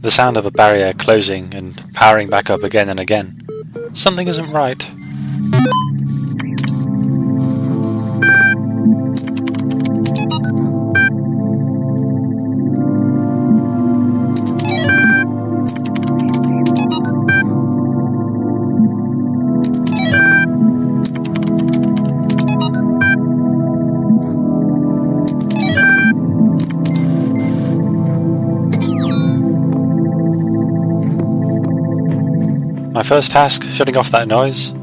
The sound of a barrier closing and powering back up again and again. Something isn't right. My first task, shutting off that noise.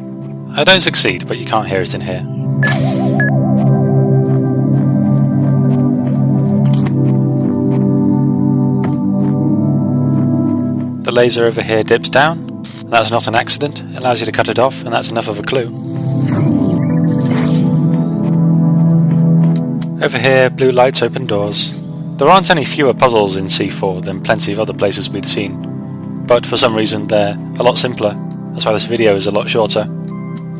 I don't succeed, but you can't hear it in here. The laser over here dips down. That's not an accident. It allows you to cut it off, and that's enough of a clue. Over here, blue lights open doors. There aren't any fewer puzzles in C4 than plenty of other places we'd seen. But for some reason they're a lot simpler. That's why this video is a lot shorter.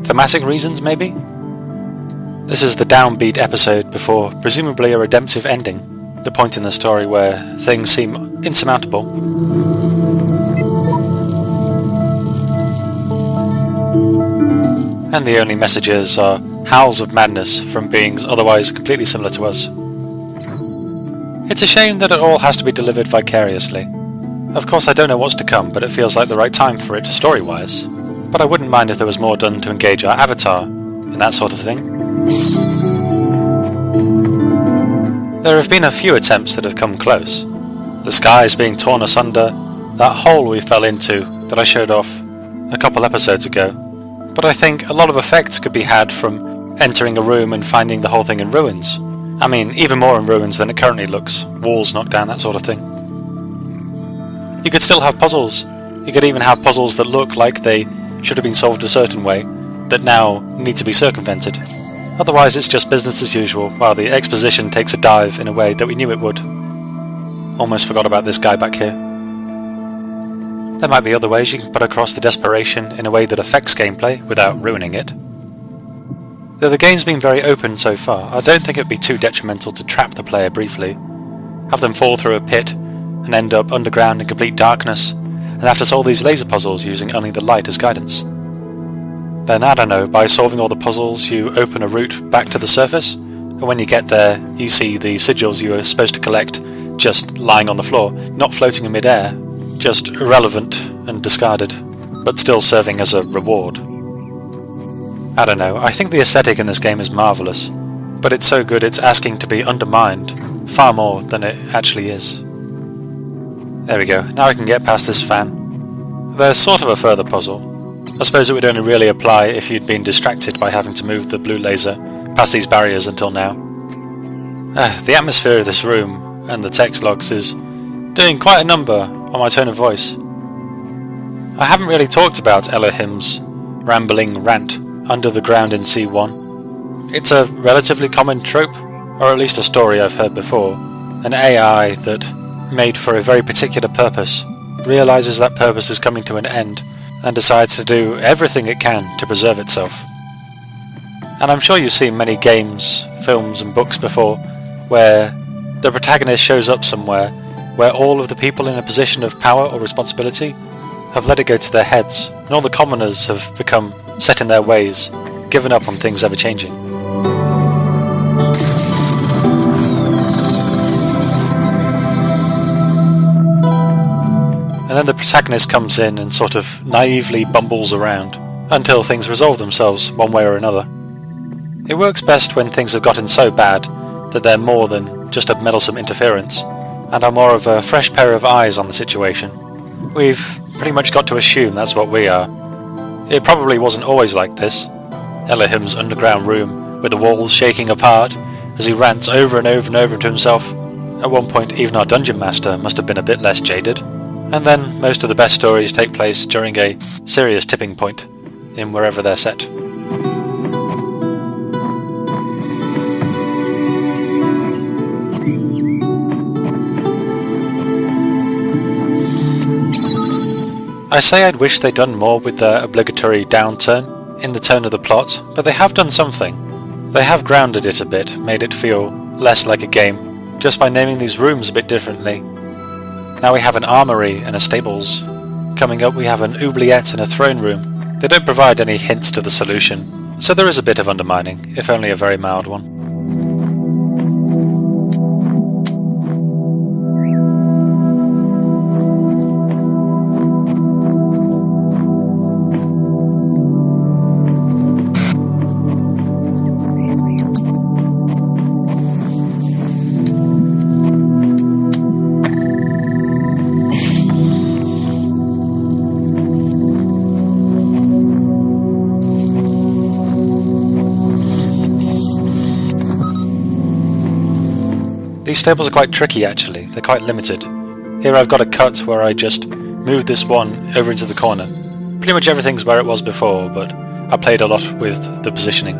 Thematic reasons, maybe? This is the downbeat episode before presumably a redemptive ending, the point in the story where things seem insurmountable. And the only messages are howls of madness from beings otherwise completely similar to us. It's a shame that it all has to be delivered vicariously. Of course I don't know what's to come, but it feels like the right time for it, story-wise. But I wouldn't mind if there was more done to engage our avatar in that sort of thing. There have been a few attempts that have come close. The skies being torn asunder, that hole we fell into that I showed off a couple episodes ago. But I think a lot of effect could be had from entering a room and finding the whole thing in ruins. I mean, even more in ruins than it currently looks, walls knocked down, that sort of thing. You could still have puzzles. You could even have puzzles that look like they should have been solved a certain way, that now need to be circumvented. Otherwise it's just business as usual, while the exposition takes a dive in a way that we knew it would. Almost forgot about this guy back here. There might be other ways you can put across the desperation in a way that affects gameplay without ruining it. Though the game's been very open so far, I don't think it would be too detrimental to trap the player briefly, have them fall through a pit and end up underground in complete darkness, and have to solve these laser puzzles using only the light as guidance. Then, I don't know, by solving all the puzzles you open a route back to the surface, and when you get there you see the sigils you were supposed to collect just lying on the floor, not floating in mid-air, just irrelevant and discarded, but still serving as a reward. I don't know, I think the aesthetic in this game is marvellous, but it's so good it's asking to be undermined far more than it actually is. There we go, now I can get past this fan. There's sort of a further puzzle. I suppose it would only really apply if you'd been distracted by having to move the blue laser past these barriers until now. The atmosphere of this room and the text logs is doing quite a number on my tone of voice. I haven't really talked about Elohim's rambling rant under the ground in C1. It's a relatively common trope, or at least a story I've heard before. An AI that, made for a very particular purpose, realizes that purpose is coming to an end and decides to do everything it can to preserve itself. And I'm sure you've seen many games, films and books before where the protagonist shows up somewhere where all of the people in a position of power or responsibility have let it go to their heads, and all the commoners have become set in their ways, given up on things ever changing. And then the protagonist comes in and sort of naively bumbles around until things resolve themselves one way or another. It works best when things have gotten so bad that they're more than just a meddlesome interference, and are more of a fresh pair of eyes on the situation. We've pretty much got to assume that's what we are. It probably wasn't always like this. Elohim's underground room, with the walls shaking apart as he rants over and over and over to himself. At one point even our dungeon master must have been a bit less jaded. And then most of the best stories take place during a serious tipping point in wherever they're set. I say I'd wish they'd done more with their obligatory downturn in the tone of the plot, but they have done something. They have grounded it a bit, made it feel less like a game, just by naming these rooms a bit differently. Now we have an armory and a stables. Coming up we have an oubliette and a throne room. They don't provide any hints to the solution, so there is a bit of undermining, if only a very mild one. These stables are quite tricky actually, they're quite limited. Here I've got a cut where I just moved this one over into the corner. Pretty much everything's where it was before, but I played a lot with the positioning.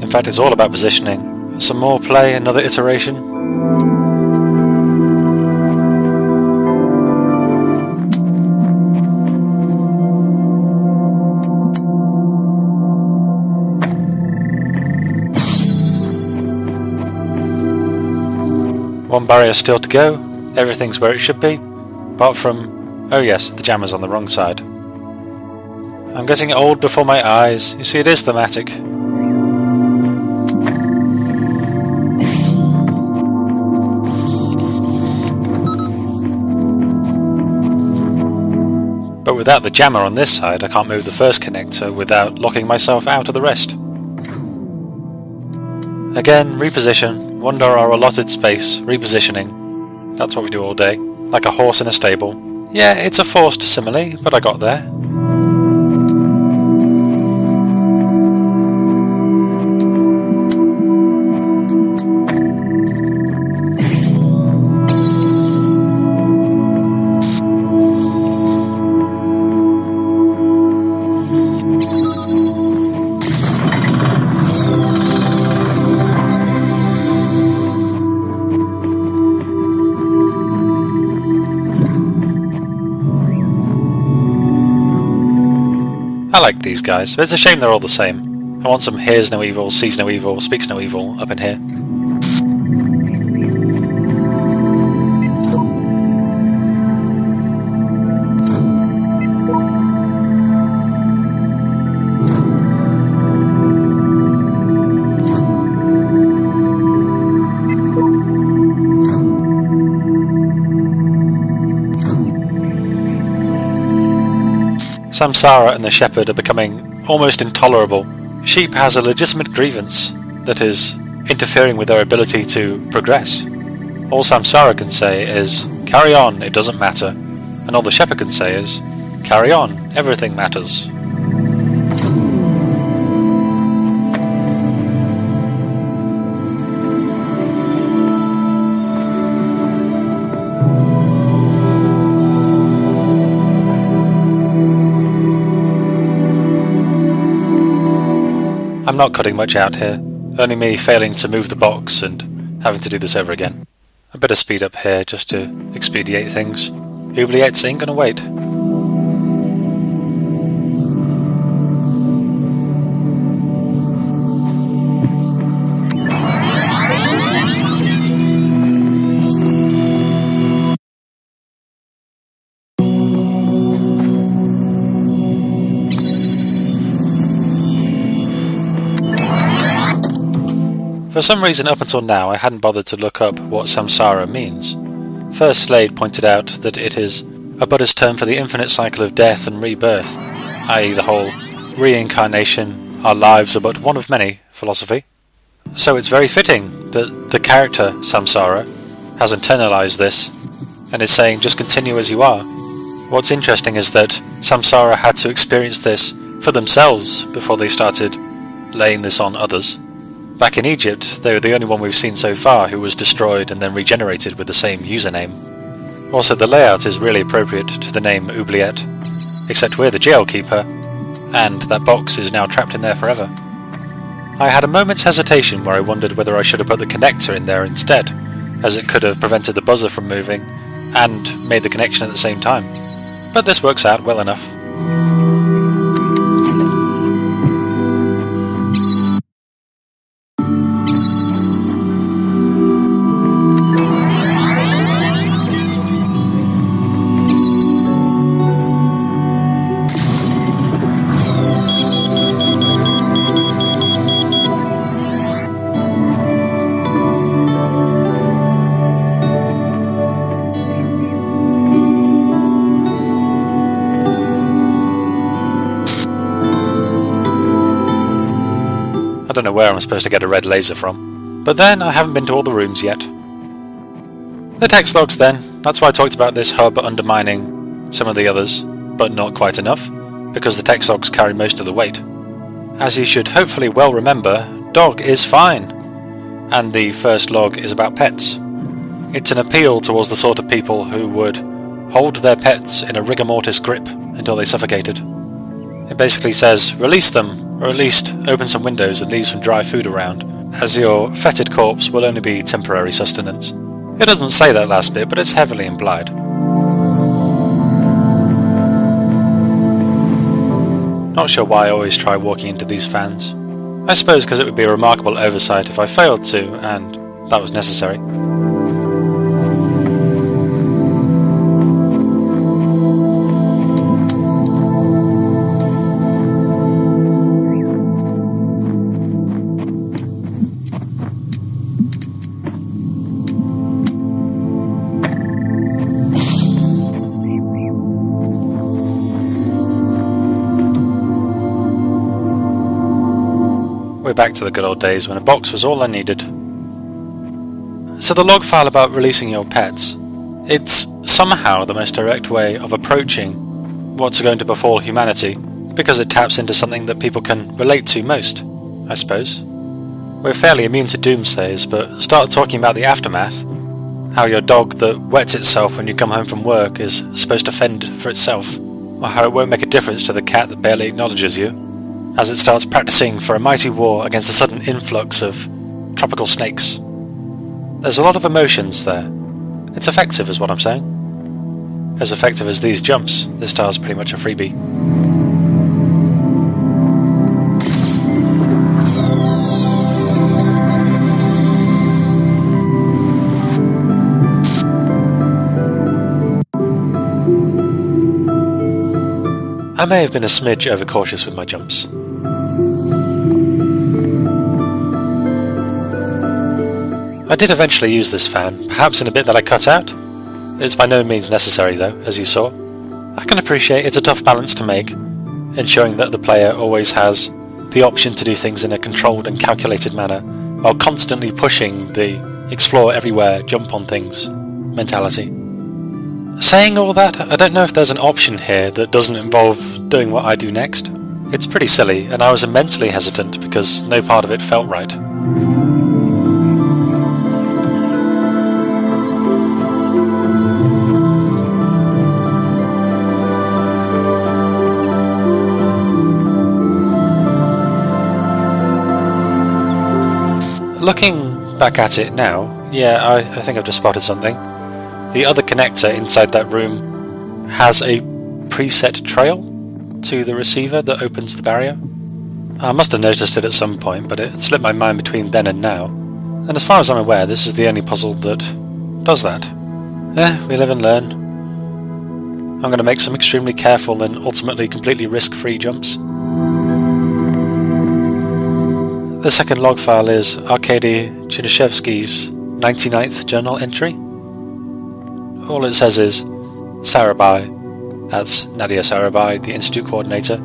In fact, it's all about positioning. Some more play, another iteration. One barrier still to go, everything's where it should be, apart from, oh yes, the jammer's on the wrong side. I'm getting old before my eyes, you see it is thematic. But without the jammer on this side, I can't move the first connector without locking myself out of the rest. Again, reposition. Wander our allotted space, repositioning. That's what we do all day. Like a horse in a stable. Yeah, it's a forced simile, but I got there. I like these guys, but it's a shame they're all the same. I want some hears no evil, sees no evil, speaks no evil up in here. Samsara and the shepherd are becoming almost intolerable. Sheep has a legitimate grievance that is interfering with their ability to progress. All Samsara can say is, carry on, it doesn't matter. And all the shepherd can say is, carry on, everything matters. I'm not cutting much out here, only me failing to move the box and having to do this over again. A bit of speed up here just to expedite things. Oubliettes ain't gonna wait. For some reason up until now I hadn't bothered to look up what samsara means. First Slade pointed out that it is a Buddhist term for the infinite cycle of death and rebirth, i.e. the whole reincarnation, our lives are but one of many philosophy. So it's very fitting that the character Samsara has internalized this and is saying just continue as you are. What's interesting is that Samsara had to experience this for themselves before they started laying this on others. Back in Egypt, they were the only one we've seen so far who was destroyed and then regenerated with the same username. Also, the layout is really appropriate to the name Oubliette, except we're the jailkeeper, and that box is now trapped in there forever. I had a moment's hesitation where I wondered whether I should have put the connector in there instead, as it could have prevented the buzzer from moving and made the connection at the same time. but this works out well enough. I don't know where I'm supposed to get a red laser from. But then, I haven't been to all the rooms yet. The text logs then, that's why I talked about this hub undermining some of the others, but not quite enough, because the text logs carry most of the weight. As you should hopefully well remember, dog is fine, and the first log is about pets. It's an appeal towards the sort of people who would hold their pets in a rigor mortis grip until they suffocated. It basically says, release them, or at least open some windows and leave some dry food around, as your fetid corpse will only be temporary sustenance. It doesn't say that last bit, but it's heavily implied. Not sure why I always try walking into these fans. I suppose because it would be a remarkable oversight if I failed to, and that was necessary. We're back to the good old days when a box was all I needed. So the log file about releasing your pets, it's somehow the most direct way of approaching what's going to befall humanity, because it taps into something that people can relate to most, I suppose. We're fairly immune to doomsays, but start talking about the aftermath, how your dog that wets itself when you come home from work is supposed to fend for itself, or how it won't make a difference to the cat that barely acknowledges you, as it starts practicing for a mighty war against the sudden influx of tropical snakes. There's a lot of emotions there. It's effective is what I'm saying. As effective as these jumps, this star's pretty much a freebie. I may have been a smidge overcautious with my jumps. I did eventually use this fan, perhaps in a bit that I cut out. It's by no means necessary though, as you saw. I can appreciate it's a tough balance to make, ensuring that the player always has the option to do things in a controlled and calculated manner, while constantly pushing the explore everywhere, jump on things mentality. Saying all that, I don't know if there's an option here that doesn't involve doing what I do next. It's pretty silly, and I was immensely hesitant because no part of it felt right. Looking back at it now, yeah, I think I've just spotted something. The other connector inside that room has a preset trail to the receiver that opens the barrier. I must have noticed it at some point, but it slipped my mind between then and now. And as far as I'm aware, this is the only puzzle that does that. We live and learn. I'm going to make some extremely careful and ultimately completely risk-free jumps. The second log file is Arkady Chernishevsky's 99th journal entry. All it says is, Sarabai, that's Nadia Sarabai, the Institute coordinator.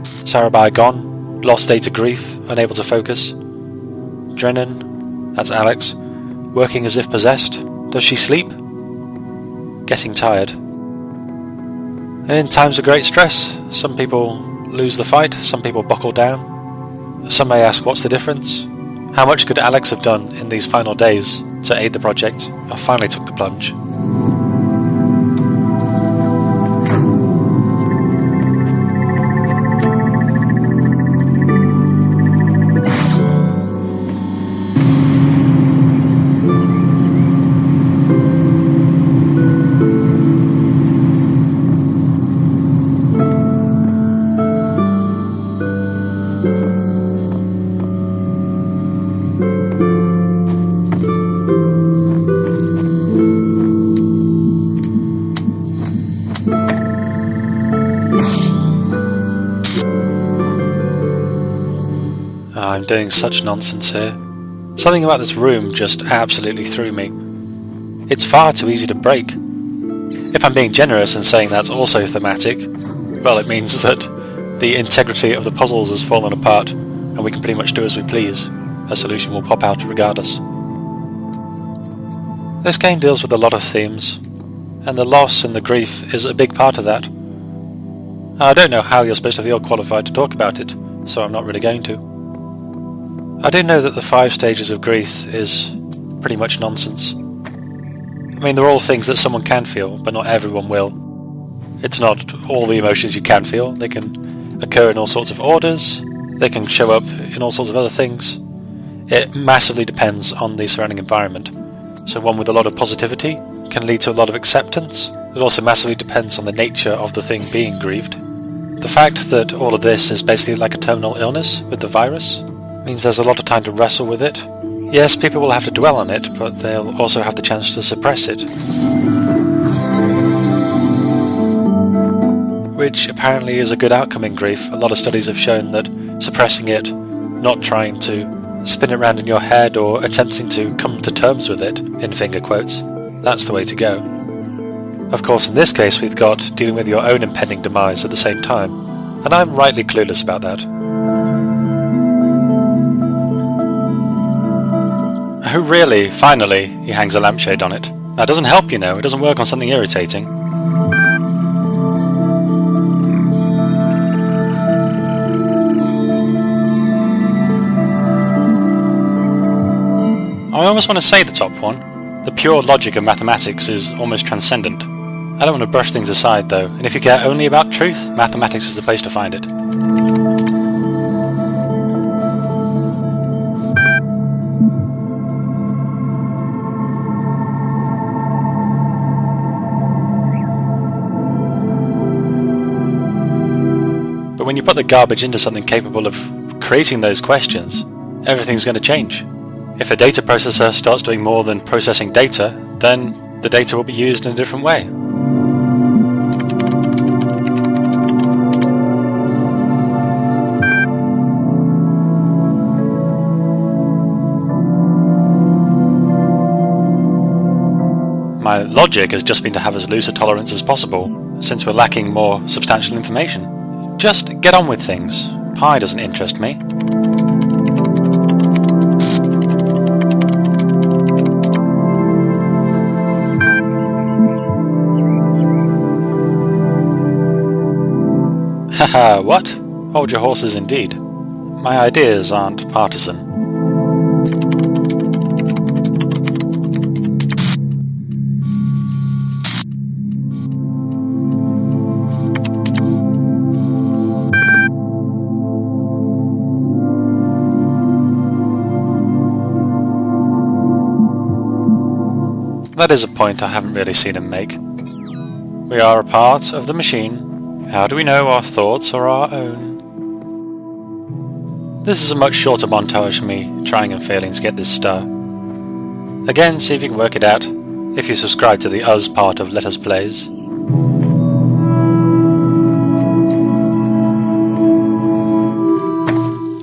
Sarabai gone, lost day to grief, unable to focus. Drennan, that's Alex, working as if possessed. Does she sleep? Getting tired. In times of great stress, some people lose the fight, some people buckle down. Some may ask, what's the difference? How much could Alex have done in these final days to aid the project? I finally took the plunge. I'm doing such nonsense here. Something about this room just absolutely threw me. It's far too easy to break. If I'm being generous and saying that's also thematic, well, it means that the integrity of the puzzles has fallen apart and we can pretty much do as we please. A solution will pop out regardless. This game deals with a lot of themes, and the loss and the grief is a big part of that. I don't know how you're supposed to feel qualified to talk about it, so I'm not really going to. I do know that the 5 stages of grief is pretty much nonsense. I mean, they're all things that someone can feel, but not everyone will. It's not all the emotions you can feel. They can occur in all sorts of orders, they can show up in all sorts of other things. It massively depends on the surrounding environment. So one with a lot of positivity can lead to a lot of acceptance. It also massively depends on the nature of the thing being grieved. The fact that all of this is basically like a terminal illness with the virus means there's a lot of time to wrestle with it. Yes, people will have to dwell on it, but they'll also have the chance to suppress it. Which apparently is a good outcome in grief. A lot of studies have shown that suppressing it, not trying to spin it around in your head or attempting to come to terms with it, in finger quotes, that's the way to go. Of course, in this case we've got dealing with your own impending demise at the same time, and I'm rightly clueless about that. Oh really? Finally, he hangs a lampshade on it. That doesn't help, you know, it doesn't work on something irritating. I almost want to say the top one. The pure logic of mathematics is almost transcendent. I don't want to brush things aside though, and if you care only about truth, mathematics is the place to find it. But when you put the garbage into something capable of creating those questions, everything's going to change. If a data processor starts doing more than processing data, then the data will be used in a different way. My logic has just been to have as loose a tolerance as possible, since we're lacking more substantial information. Just get on with things. Pi doesn't interest me. Haha, what? Hold your horses indeed. My ideas aren't partisan. That is a point I haven't really seen him make. We are a part of the machine. How do we know our thoughts are our own? This is a much shorter montage of me trying and failing to get this star. Again, see if you can work it out, if you subscribe to the Us part of Let Us Plays.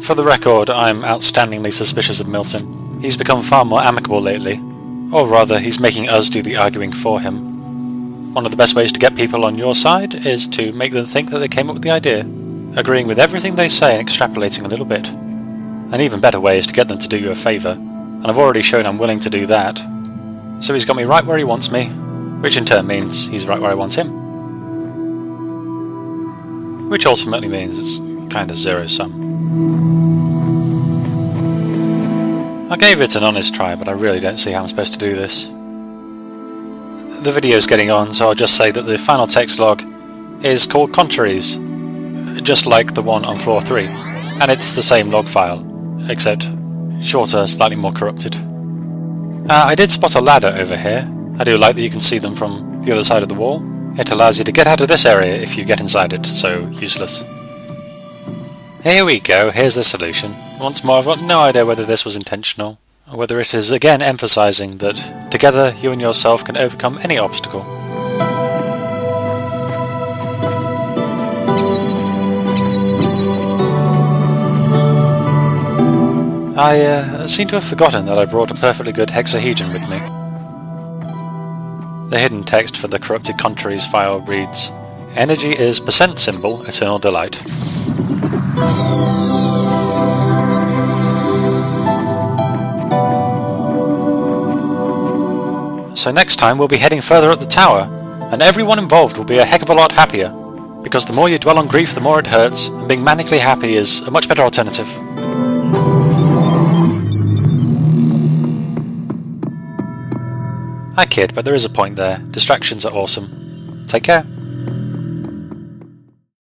For the record, I'm outstandingly suspicious of Milton. He's become far more amicable lately, or rather, he's making us do the arguing for him. One of the best ways to get people on your side is to make them think that they came up with the idea, agreeing with everything they say and extrapolating a little bit. An even better way is to get them to do you a favour, and I've already shown I'm willing to do that. So he's got me right where he wants me, which in turn means he's right where I want him. Which ultimately means it's kind of zero-sum. I gave it an honest try, but I really don't see how I'm supposed to do this. The video's getting on, so I'll just say that the final text log is called Contraries, just like the one on floor 3, and it's the same log file, except shorter, slightly more corrupted. I did spot a ladder over here. I do like that you can see them from the other side of the wall. It allows you to get out of this area if you get inside it, so useless. Here we go, here's the solution. Once more, I've got no idea whether this was intentional, or whether it is again emphasizing that together you and yourself can overcome any obstacle. I seem to have forgotten that I brought a perfectly good hexahedron with me. The hidden text for the corrupted contraries file reads, "Energy is percent symbol, eternal delight." So next time we'll be heading further up the tower, and everyone involved will be a heck of a lot happier, because the more you dwell on grief the more it hurts, and being manically happy is a much better alternative. I kid, but there is a point there. Distractions are awesome. Take care.